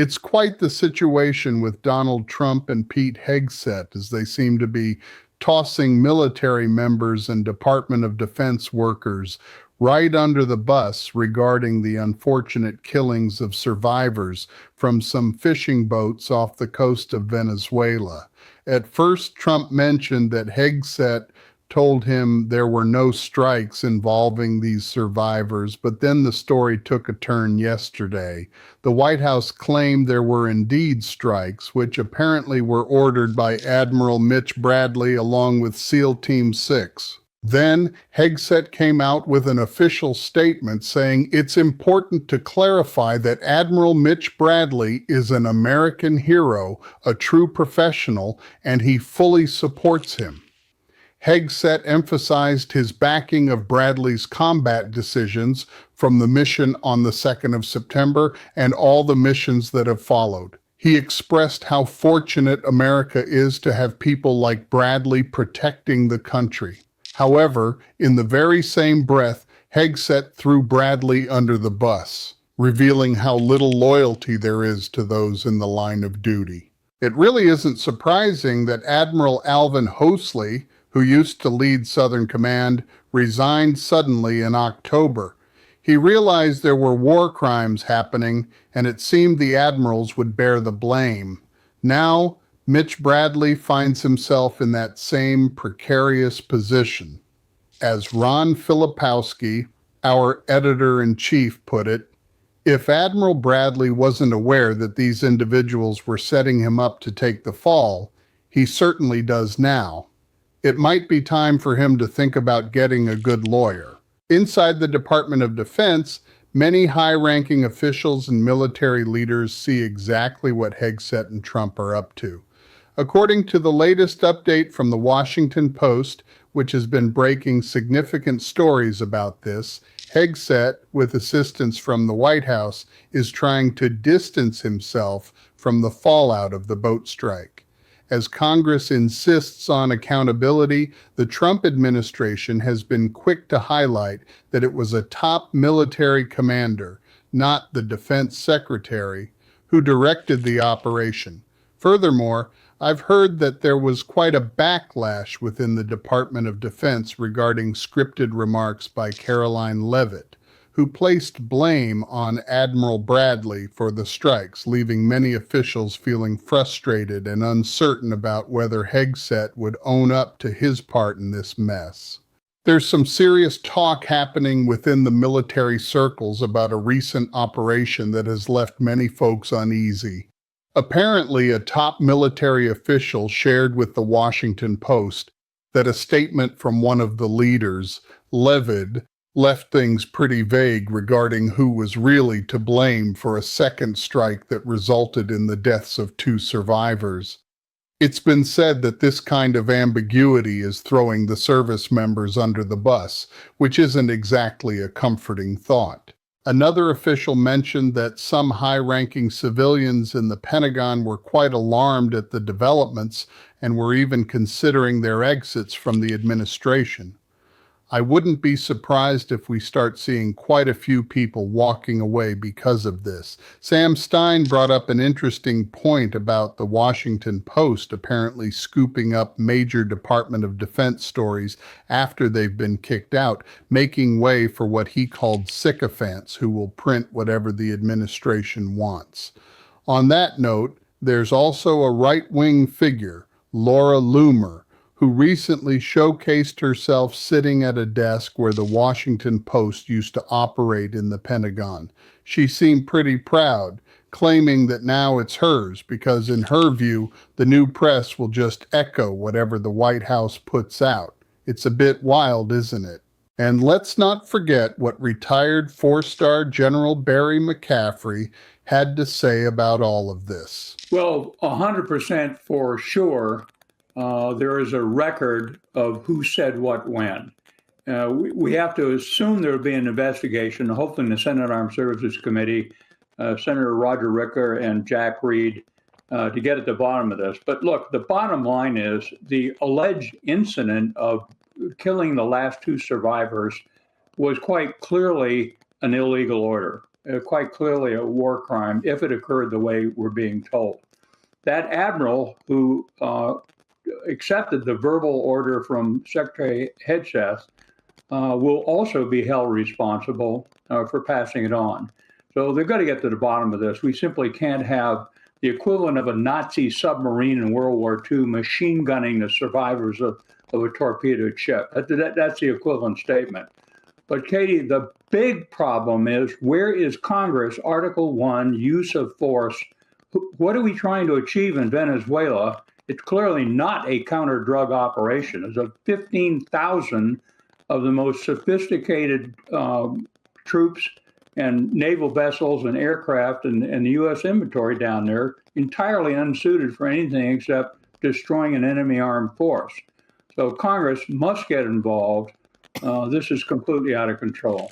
It's quite the situation with Donald Trump and Pete Hegseth as they seem to be tossing military members and Department of Defense workers right under the bus regarding the unfortunate killings of survivors from some fishing boats off the coast of Venezuela. At first, Trump mentioned that Hegseth told him there were no strikes involving these survivors, but then the story took a turn yesterday. The White House claimed there were indeed strikes, which apparently were ordered by Admiral Mitch Bradley along with SEAL Team 6. Then, Hegseth came out with an official statement saying it's important to clarify that Admiral Mitch Bradley is an American hero, a true professional, and he fully supports him. Hegseth emphasized his backing of Bradley's combat decisions from the mission on the 2nd of September and all the missions that have followed. He expressed how fortunate America is to have people like Bradley protecting the country. However, in the very same breath, Hegseth threw Bradley under the bus, revealing how little loyalty there is to those in the line of duty. It really isn't surprising that Admiral Alvin Hoseley, who used to lead Southern Command, resigned suddenly in October. He realized there were war crimes happening, and it seemed the admirals would bear the blame. Now, Mitch Bradley finds himself in that same precarious position. As Ron Filipowski, our editor-in-chief, put it, if Admiral Bradley wasn't aware that these individuals were setting him up to take the fall, he certainly does now. It might be time for him to think about getting a good lawyer. Inside the Department of Defense, many high-ranking officials and military leaders see exactly what Hegseth and Trump are up to. According to the latest update from the Washington Post, which has been breaking significant stories about this, Hegseth, with assistance from the White House, is trying to distance himself from the fallout of the boat strike. As Congress insists on accountability, the Trump administration has been quick to highlight that it was a top military commander, not the defense secretary, who directed the operation. Furthermore, I've heard that there was quite a backlash within the Department of Defense regarding scripted remarks by Caroline Leavitt, who placed blame on Admiral Bradley for the strikes, leaving many officials feeling frustrated and uncertain about whether Hegseth would own up to his part in this mess. There's some serious talk happening within the military circles about a recent operation that has left many folks uneasy. Apparently, a top military official shared with the Washington Post that a statement from one of the leaders, Leavitt, left things pretty vague regarding who was really to blame for a second strike that resulted in the deaths of 2 survivors. It's been said that this kind of ambiguity is throwing the service members under the bus, which isn't exactly a comforting thought. Another official mentioned that some high-ranking civilians in the Pentagon were quite alarmed at the developments and were even considering their exits from the administration. I wouldn't be surprised if we start seeing quite a few people walking away because of this. Sam Stein brought up an interesting point about the Washington Post apparently scooping up major Department of Defense stories after they've been kicked out, making way for what he called sycophants who will print whatever the administration wants. On that note, there's also a right-wing figure, Laura Loomer, who recently showcased herself sitting at a desk where the Washington Post used to operate in the Pentagon. She seemed pretty proud, claiming that now it's hers because in her view, the new press will just echo whatever the White House puts out. It's a bit wild, isn't it? And let's not forget what retired 4-star General Barry McCaffrey had to say about all of this. Well, 100% for sure. There is a record of who said what when. We have to assume there will be an investigation, hopefully in the Senate Armed Services Committee, Senator Roger Wicker and Jack Reed, to get at the bottom of this. But look, the bottom line is the alleged incident of killing the last 2 survivors was quite clearly an illegal order. quite clearly a war crime if it occurred the way we're being told. That admiral who accepted the verbal order from Secretary Hegseth will also be held responsible for passing it on. So they've got to get to the bottom of this. We simply can't have the equivalent of a Nazi submarine in World War II machine gunning the survivors of a torpedoed ship. That's the equivalent statement. But Katie, the big problem is, where is Congress, Article 1, use of force? What are we trying to achieve in Venezuela? It's clearly not a counter-drug operation. There's 15,000 of the most sophisticated troops and naval vessels and aircraft and the U.S. inventory down there, entirely unsuited for anything except destroying an enemy armed force. So Congress must get involved. This is completely out of control.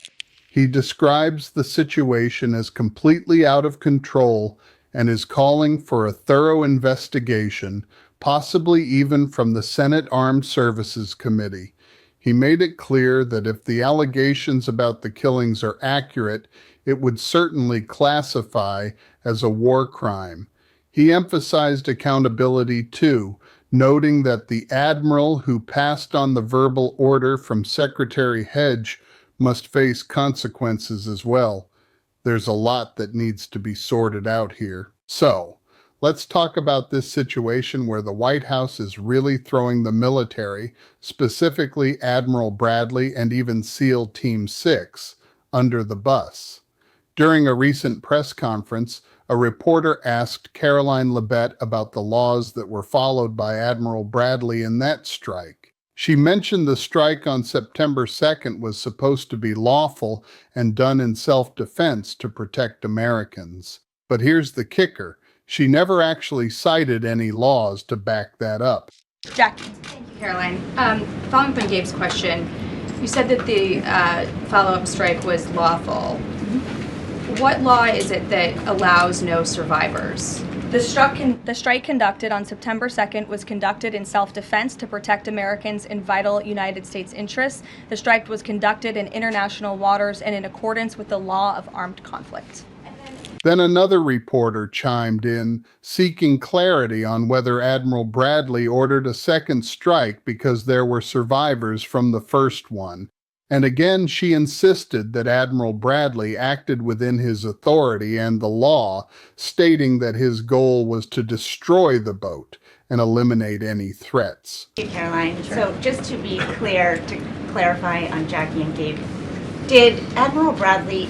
He describes the situation as completely out of control and is calling for a thorough investigation, possibly even from the Senate Armed Services Committee. He made it clear that if the allegations about the killings are accurate, it would certainly classify as a war crime. He emphasized accountability too, noting that the admiral who passed on the verbal order from Secretary Hedge must face consequences as well. There's a lot that needs to be sorted out here. So, let's talk about this situation where the White House is really throwing the military, specifically Admiral Bradley and even SEAL Team 6, under the bus. During a recent press conference, a reporter asked Caroline Lebet about the laws that were followed by Admiral Bradley in that strike. She mentioned the strike on September 2nd was supposed to be lawful and done in self-defense to protect Americans. But here's the kicker. She never actually cited any laws to back that up. Jackie. Thank you, Caroline. Following up on Gabe's question, you said that the follow-up strike was lawful. What law is it that allows no survivors? The strike conducted on September 2nd was conducted in self-defense to protect Americans in vital United States interests. The strike was conducted in international waters and in accordance with the law of armed conflict. Then another reporter chimed in, seeking clarity on whether Admiral Bradley ordered a second strike because there were survivors from the first one. And again, she insisted that Admiral Bradley acted within his authority and the law, stating that his goal was to destroy the boat and eliminate any threats. Hey, Caroline. Sure. So just to be clear, to clarify on Jackie and Gabe, did Admiral Bradley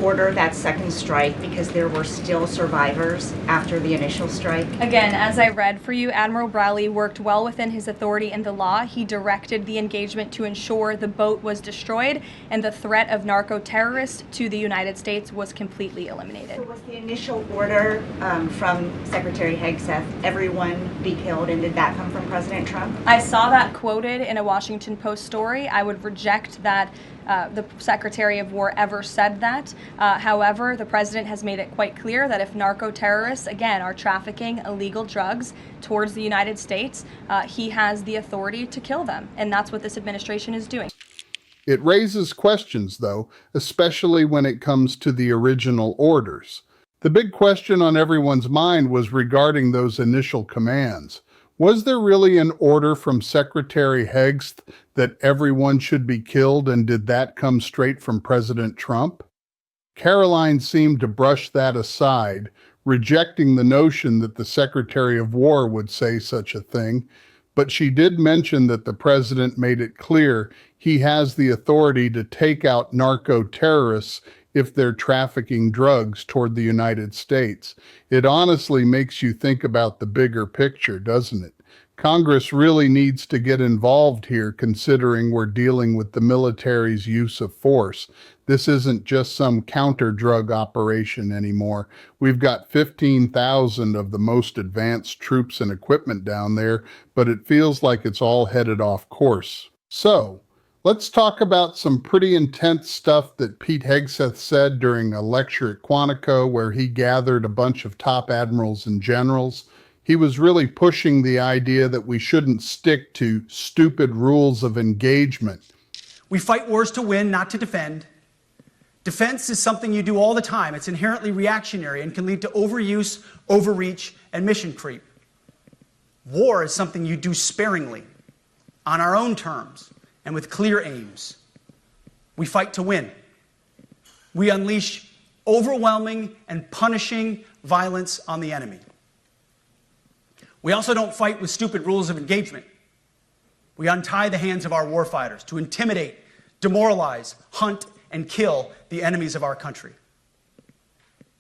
order that second strike because there were still survivors after the initial strike? Again, as I read for you, Admiral Bradley worked well within his authority and the law. He directed the engagement to ensure the boat was destroyed and the threat of narco-terrorists to the United States was completely eliminated. So was the initial order from Secretary Hegseth, everyone be killed, and did that come from President Trump? I saw that quoted in a Washington Post story. I would reject that the Secretary of War ever said that. However, the president has made it quite clear that if narco-terrorists, again, are trafficking illegal drugs towards the United States, he has the authority to kill them. And that's what this administration is doing. It raises questions, though, especially when it comes to the original orders. The big question on everyone's mind was regarding those initial commands. Was there really an order from Secretary Hegseth that everyone should be killed, and did that come straight from President Trump? Caroline seemed to brush that aside, rejecting the notion that the Secretary of War would say such a thing, but she did mention that the president made it clear he has the authority to take out narco-terrorists if they're trafficking drugs toward the United States. It honestly makes you think about the bigger picture, doesn't it? Congress really needs to get involved here, considering we're dealing with the military's use of force. This isn't just some counter-drug operation anymore. We've got 15,000 of the most advanced troops and equipment down there, but it feels like it's all headed off course. So, let's talk about some pretty intense stuff that Pete Hegseth said during a lecture at Quantico where he gathered a bunch of top admirals and generals. He was really pushing the idea that we shouldn't stick to stupid rules of engagement. We fight wars to win, not to defend. Defense is something you do all the time. It's inherently reactionary and can lead to overuse, overreach, and mission creep. War is something you do sparingly, on our own terms, and with clear aims. We fight to win. We unleash overwhelming and punishing violence on the enemy. We also don't fight with stupid rules of engagement. We untie the hands of our warfighters to intimidate, demoralize, hunt, and kill the enemies of our country.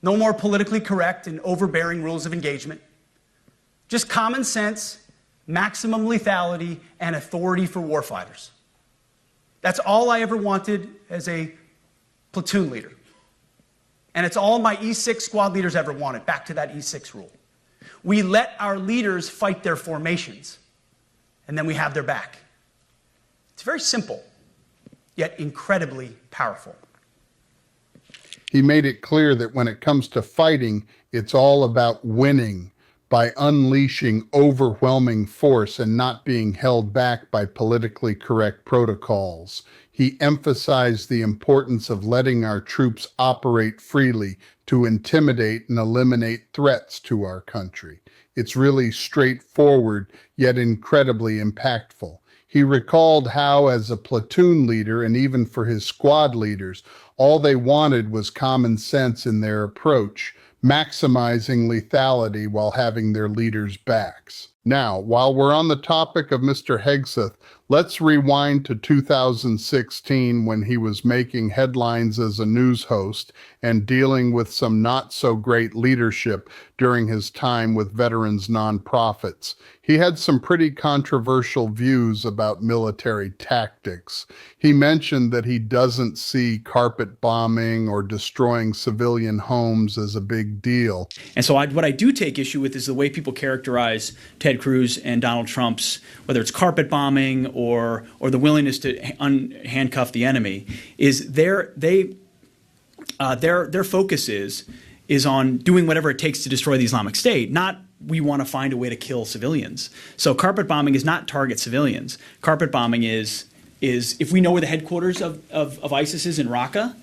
No more politically correct and overbearing rules of engagement. Just common sense, maximum lethality, and authority for warfighters. That's all I ever wanted as a platoon leader. And it's all my E6 squad leaders ever wanted, back to that E6 rule. We let our leaders fight their formations, and then we have their back. It's very simple, yet incredibly powerful. He made it clear that when it comes to fighting, it's all about winning by unleashing overwhelming force and not being held back by politically correct protocols. He emphasized the importance of letting our troops operate freely to intimidate and eliminate threats to our country. It's really straightforward, yet incredibly impactful. He recalled how, as a platoon leader, and even for his squad leaders, all they wanted was common sense in their approach, maximizing lethality while having their leaders' backs. Now, while we're on the topic of Mr. Hegseth, let's rewind to 2016 when he was making headlines as a news host and dealing with some not-so-great leadership during his time with veterans nonprofits. He had some pretty controversial views about military tactics. He mentioned that he doesn't see carpet bombing or destroying civilian homes as a big deal. And so what I do take issue with is the way people characterize Ted Cruz and Donald Trump's, whether it's carpet bombing or the willingness to handcuff the enemy, is their focus is on doing whatever it takes to destroy the Islamic State, not we want to find a way to kill civilians. So carpet bombing is not target civilians. Carpet bombing is if we know where the headquarters of ISIS is in Raqqa,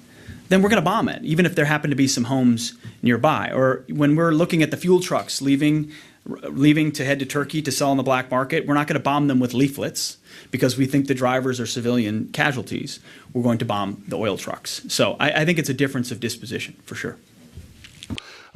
then we're going to bomb it, even if there happen to be some homes nearby. Or when we're looking at the fuel trucks leaving to head to Turkey to sell on the black market, we're not going to bomb them with leaflets because we think the drivers are civilian casualties. We're going to bomb the oil trucks. So I think it's a difference of disposition, for sure.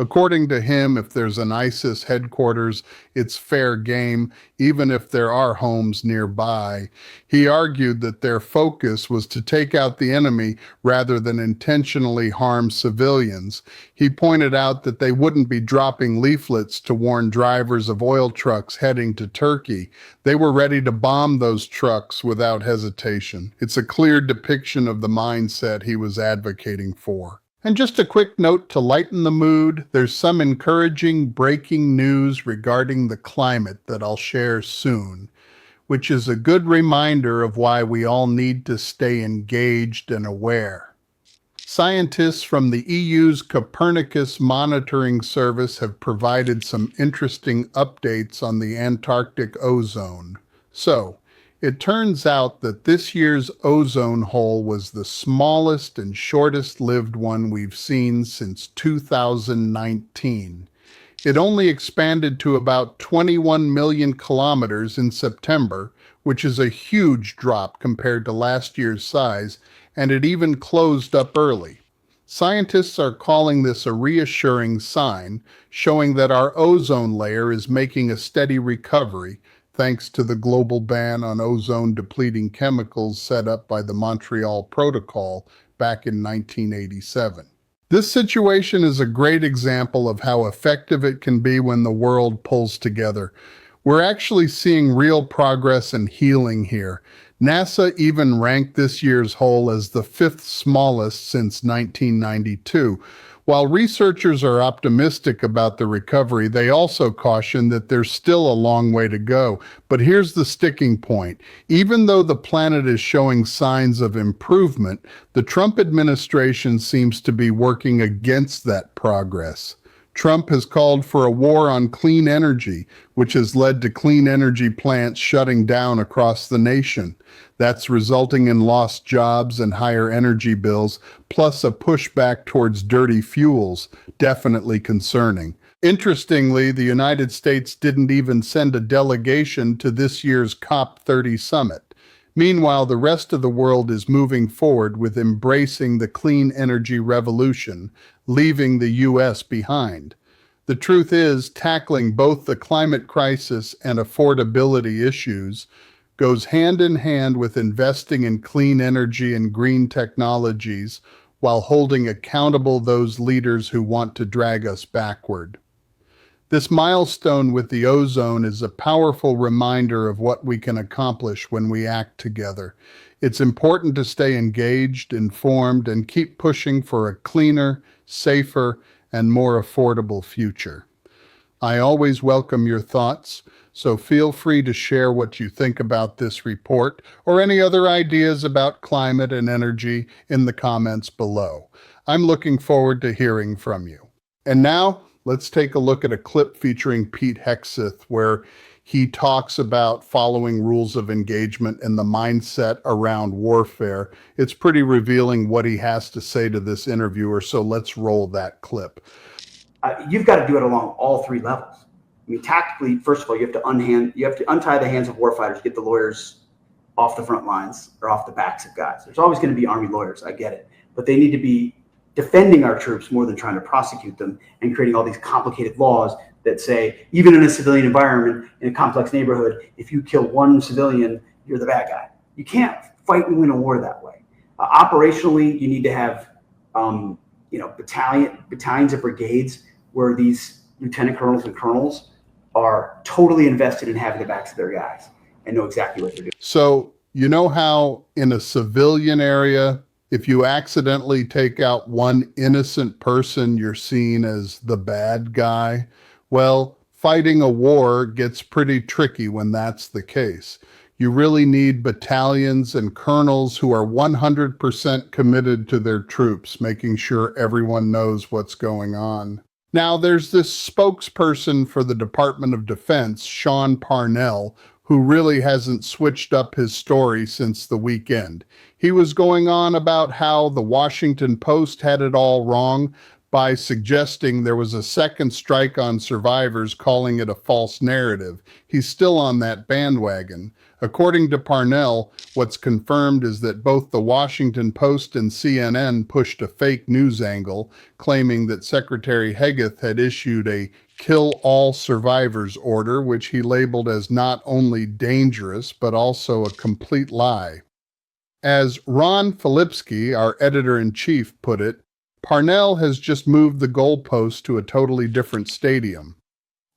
According to him, if there's an ISIS headquarters, it's fair game, even if there are homes nearby. He argued that their focus was to take out the enemy rather than intentionally harm civilians. He pointed out that they wouldn't be dropping leaflets to warn drivers of oil trucks heading to Turkey. They were ready to bomb those trucks without hesitation. It's a clear depiction of the mindset he was advocating for. And just a quick note to lighten the mood, there's some encouraging breaking news regarding the climate that I'll share soon, which is a good reminder of why we all need to stay engaged and aware. Scientists from the EU's Copernicus Monitoring Service have provided some interesting updates on the Antarctic ozone. So, it turns out that this year's ozone hole was the smallest and shortest-lived one we've seen since 2019. It only expanded to about 21 million kilometers in September, which is a huge drop compared to last year's size, and it even closed up early. Scientists are calling this a reassuring sign, showing that our ozone layer is making a steady recovery, thanks to the global ban on ozone-depleting chemicals set up by the Montreal Protocol back in 1987. This situation is a great example of how effective it can be when the world pulls together. We're actually seeing real progress and healing here. NASA even ranked this year's hole as the 5th smallest since 1992. While researchers are optimistic about the recovery, they also caution that there's still a long way to go. But here's the sticking point. Even though the planet is showing signs of improvement, the Trump administration seems to be working against that progress. Trump has called for a war on clean energy, which has led to clean energy plants shutting down across the nation. That's resulting in lost jobs and higher energy bills, plus a pushback towards dirty fuels, definitely concerning. Interestingly, the United States didn't even send a delegation to this year's COP30 summit. Meanwhile, the rest of the world is moving forward with embracing the clean energy revolution, leaving the U.S. behind. The truth is, tackling both the climate crisis and affordability issues goes hand in hand with investing in clean energy and green technologies while holding accountable those leaders who want to drag us backward. This milestone with the ozone is a powerful reminder of what we can accomplish when we act together. It's important to stay engaged, informed, and keep pushing for a cleaner, safer, and more affordable future. I always welcome your thoughts, so feel free to share what you think about this report or any other ideas about climate and energy in the comments below. I'm looking forward to hearing from you. And now, let's take a look at a clip featuring Pete Hegseth, where he talks about following rules of engagement and the mindset around warfare. It's pretty revealing what he has to say to this interviewer, so let's roll that clip. You've got to do it along all three levels. I mean, tactically, first of all, you have to untie the hands of warfighters, get the lawyers off the front lines or off the backs of guys. There's always going to be Army lawyers, I get it, but they need to be defending our troops more than trying to prosecute them and creating all these complicated laws that say, even in a civilian environment, in a complex neighborhood, if you kill one civilian, you're the bad guy. You can't fight and win a war that way. Operationally, you need to have, battalions and brigades where these lieutenant colonels and colonels are totally invested in having the backs of their guys and know exactly what they're doing. So, you know how in a civilian area, if you accidentally take out one innocent person, you're seen as the bad guy? Well, fighting a war gets pretty tricky when that's the case. You really need battalions and colonels who are 100% committed to their troops, making sure everyone knows what's going on. Now, there's this spokesperson for the Department of Defense, Sean Parnell, who really hasn't switched up his story since the weekend. He was going on about how the Washington Post had it all wrong by suggesting there was a second strike on survivors, calling it a false narrative. He's still on that bandwagon. According to Parnell, what's confirmed is that both the Washington Post and CNN pushed a fake news angle, claiming that Secretary Hegseth had issued a kill all survivors order, which he labeled as not only dangerous, but also a complete lie. As Ron Filipski, our editor-in-chief, put it, Parnell has just moved the goalpost to a totally different stadium.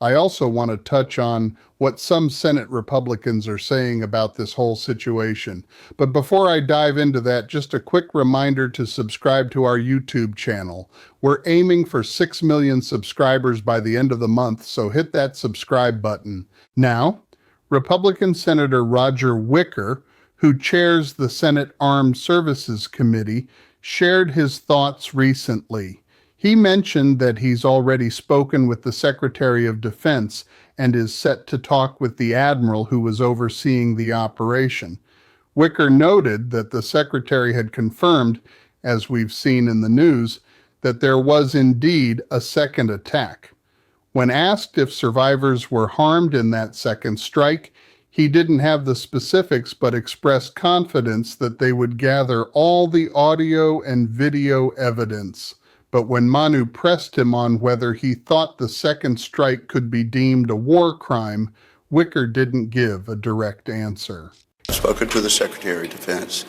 I also want to touch on what some Senate Republicans are saying about this whole situation. But before I dive into that, just a quick reminder to subscribe to our YouTube channel. We're aiming for 6 million subscribers by the end of the month, so hit that subscribe button. Now, Republican Senator Roger Wicker, who chairs the Senate Armed Services Committee, shared his thoughts recently. He mentioned that he's already spoken with the Secretary of Defense and is set to talk with the admiral who was overseeing the operation. Wicker noted that the Secretary had confirmed, as we've seen in the news, that there was indeed a second attack. When asked if survivors were harmed in that second strike, he didn't have the specifics but expressed confidence that they would gather all the audio and video evidence. But when Manu pressed him on whether he thought the second strike could be deemed a war crime, Wicker didn't give a direct answer. I've spoken to the Secretary of Defense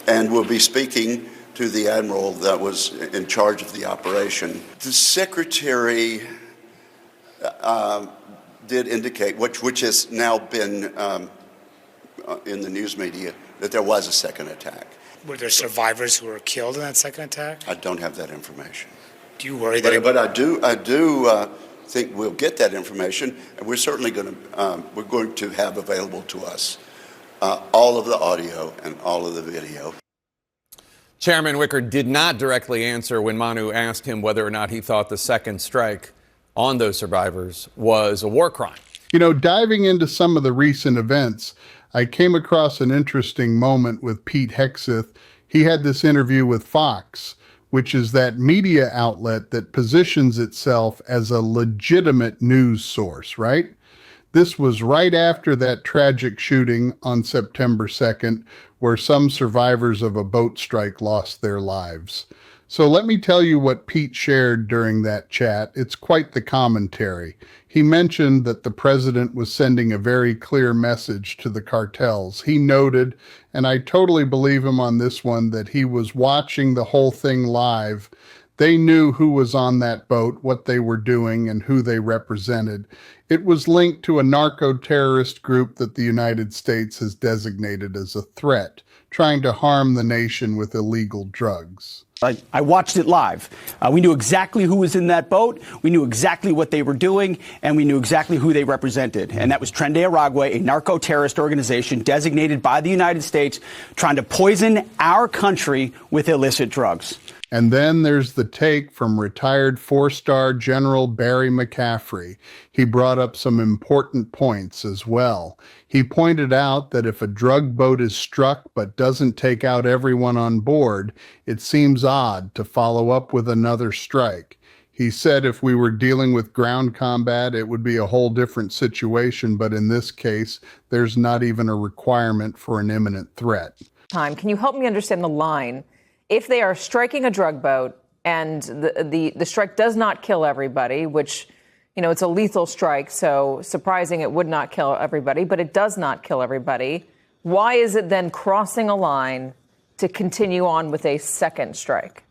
and will be speaking to the Admiral that was in charge of the operation. The Secretary did indicate, which has now been in the news media, that there was a second attack. Were there survivors who were killed in that second attack? I don't have that information. Do you worry that? But I do think we'll get that information, and we're certainly going to have available to us all of the audio and all of the video. Chairman Wicker did not directly answer when Manu asked him whether or not he thought the second strike on those survivors was a war crime. You know, diving into some of the recent events, I came across an interesting moment with Pete Hegseth. He had this interview with Fox, which is that media outlet that positions itself as a legitimate news source, right? This was right after that tragic shooting on September 2nd, where some survivors of a boat strike lost their lives. So let me tell you what Pete shared during that chat. It's quite the commentary. He mentioned that the president was sending a very clear message to the cartels. He noted, and I totally believe him on this one, that he was watching the whole thing live. They knew who was on that boat, what they were doing, and who they represented. It was linked to a narco-terrorist group that the United States has designated as a threat, trying to harm the nation with illegal drugs. I watched it live. We knew exactly who was in that boat. We knew exactly what they were doing, and we knew exactly who they represented. And that was Tren de Aragua, a narco-terrorist organization designated by the United States, trying to poison our country with illicit drugs. And then there's the take from retired four-star General Barry McCaffrey. He brought up some important points as well. He pointed out that if a drug boat is struck but doesn't take out everyone on board, it seems odd to follow up with another strike. He said if we were dealing with ground combat, it would be a whole different situation, but in this case, there's not even a requirement for an imminent threat. Can you help me understand the line? If they are striking a drug boat and the strike does not kill everybody, which, you know, it's a lethal strike, so surprising it would not kill everybody, but it does not kill everybody, why is it then crossing a line to continue on with a second strike?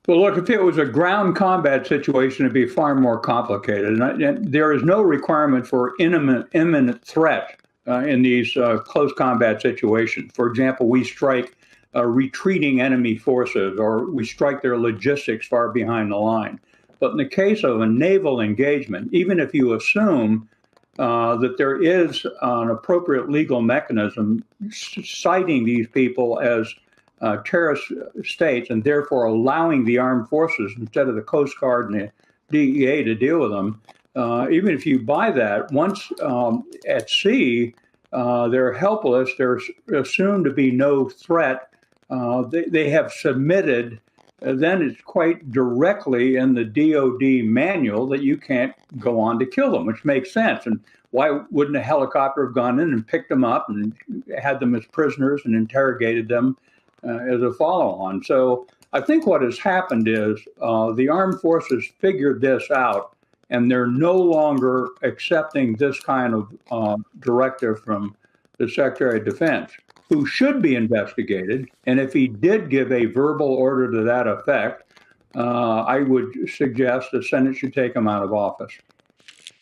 Well, look, if it was a ground combat situation, it'd be far more complicated. And there is no requirement for imminent threat in these close combat situations. For example, we strike retreating enemy forces, or we strike their logistics far behind the line. But in the case of a naval engagement, even if you assume that there is an appropriate legal mechanism citing these people as terrorist states and therefore allowing the armed forces instead of the Coast Guard and the DEA to deal with them, even if you buy that, once at sea, they're helpless, they're assumed to be no threat. They have submitted, then it's quite directly in the DOD manual that you can't go on to kill them, which makes sense. And why wouldn't a helicopter have gone in and picked them up and had them as prisoners and interrogated them as a follow-on? So I think what has happened is the armed forces figured this out, and they're no longer accepting this kind of directive from the Secretary of Defense, who should be investigated. And if he did give a verbal order to that effect, I would suggest the Senate should take him out of office.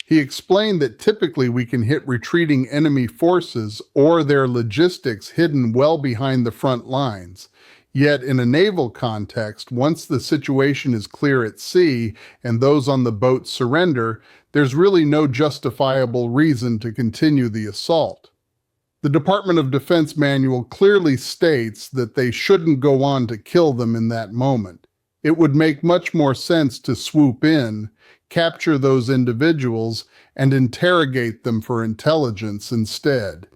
He explained that typically we can hit retreating enemy forces or their logistics hidden well behind the front lines. Yet in a naval context, once the situation is clear at sea and those on the boat surrender, there's really no justifiable reason to continue the assault. The Department of Defense manual clearly states that they shouldn't go on to kill them in that moment. It would make much more sense to swoop in, capture those individuals, and interrogate them for intelligence instead.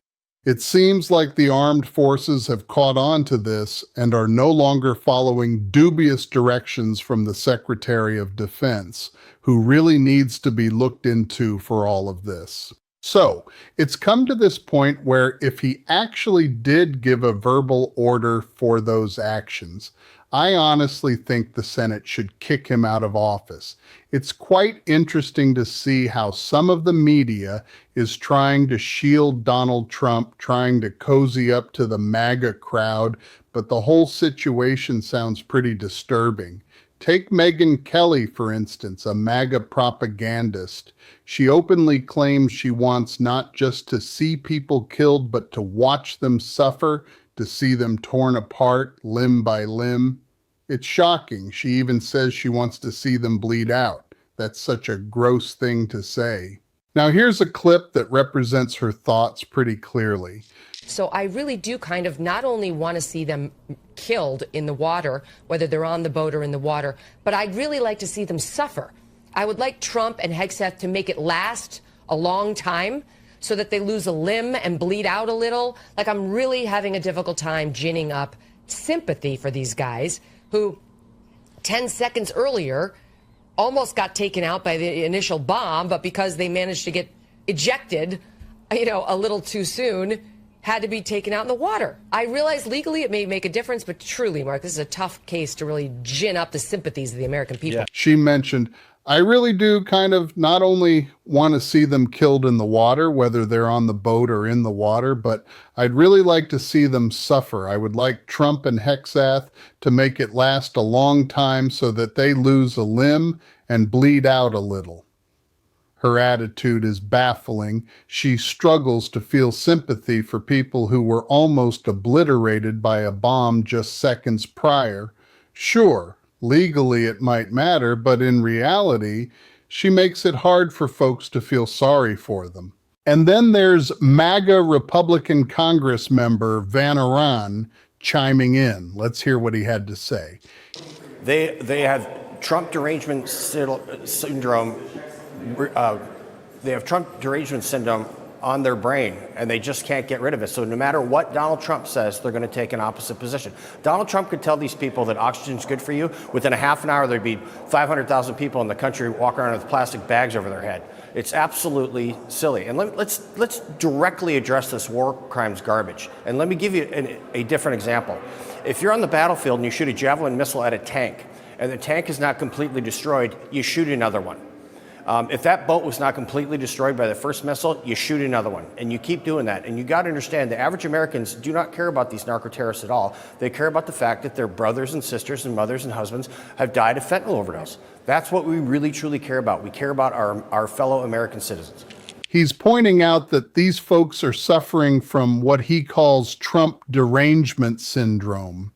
It seems like the armed forces have caught on to this and are no longer following dubious directions from the Secretary of Defense, who really needs to be looked into for all of this. So, it's come to this point where if he actually did give a verbal order for those actions, I honestly think the Senate should kick him out of office. It's quite interesting to see how some of the media is trying to shield Donald Trump, trying to cozy up to the MAGA crowd, but the whole situation sounds pretty disturbing. Take Megyn Kelly, for instance, a MAGA propagandist. She openly claims she wants not just to see people killed, but to watch them suffer, to see them torn apart limb by limb. It's shocking. She even says she wants to see them bleed out. That's such a gross thing to say. Now here's a clip that represents her thoughts pretty clearly. So I really do kind of not only want to see them killed in the water, whether they're on the boat or in the water, but I'd really like to see them suffer. I would like Trump and Hegseth to make it last a long time so that they lose a limb and bleed out a little. Like, I'm really having a difficult time ginning up sympathy for these guys who 10 seconds earlier almost got taken out by the initial bomb, but because they managed to get ejected, a little too soon, had to be taken out in the water. I realize legally it may make a difference, but truly, Mark, this is a tough case to really gin up the sympathies of the American people. Yeah. She mentioned, I really do kind of not only want to see them killed in the water, whether they're on the boat or in the water, but I'd really like to see them suffer. I would like Trump and Hegseth to make it last a long time so that they lose a limb and bleed out a little. Her attitude is baffling. She struggles to feel sympathy for people who were almost obliterated by a bomb just seconds prior. Sure, legally it might matter, but in reality, she makes it hard for folks to feel sorry for them. And then there's MAGA Republican Congress member Van Aran chiming in. Let's hear what he had to say. They have Trump derangement syndrome. They have Trump derangement syndrome on their brain, and they just can't get rid of it. So no matter what Donald Trump says, they're going to take an opposite position. Donald Trump could tell these people that oxygen's good for you. Within a half an hour, there'd be 500,000 people in the country walking around with plastic bags over their head. It's absolutely silly. And let's directly address this war crimes garbage. And let me give you a different example. If you're on the battlefield and you shoot a javelin missile at a tank, and the tank is not completely destroyed, you shoot another one. If that boat was not completely destroyed by the first missile, you shoot another one, and you keep doing that. And you got to understand, the average Americans do not care about these narco-terrorists at all. They care about the fact that their brothers and sisters and mothers and husbands have died of fentanyl overdose. That's what we really, truly care about. We care about our fellow American citizens. He's pointing out that these folks are suffering from what he calls Trump derangement syndrome.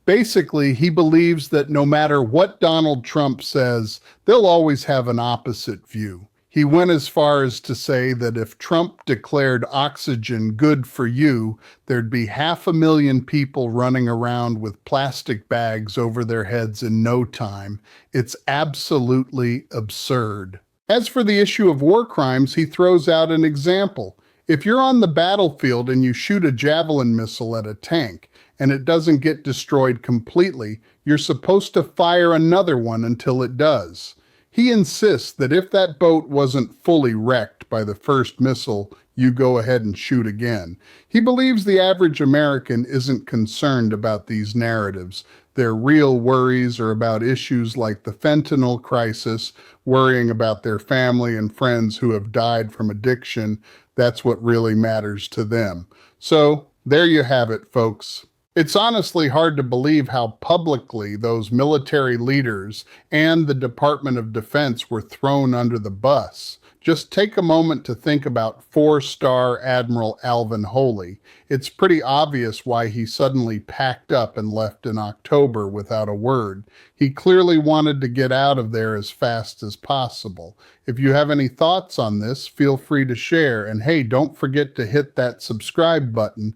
Basically, he believes that no matter what Donald Trump says, they'll always have an opposite view. He went as far as to say that if Trump declared oxygen good for you, there'd be 500,000 people running around with plastic bags over their heads in no time. It's absolutely absurd. As for the issue of war crimes, he throws out an example. If you're on the battlefield and you shoot a javelin missile at a tank, and it doesn't get destroyed completely, you're supposed to fire another one until it does. He insists that if that boat wasn't fully wrecked by the first missile, you go ahead and shoot again. He believes the average American isn't concerned about these narratives. Their real worries are about issues like the fentanyl crisis, worrying about their family and friends who have died from addiction. That's what really matters to them. So there you have it, folks. It's honestly hard to believe how publicly those military leaders and the Department of Defense were thrown under the bus. Just take a moment to think about 4-star Admiral Alvin Holy. It's pretty obvious why he suddenly packed up and left in October without a word. He clearly wanted to get out of there as fast as possible. If you have any thoughts on this, feel free to share. And hey, don't forget to hit that subscribe button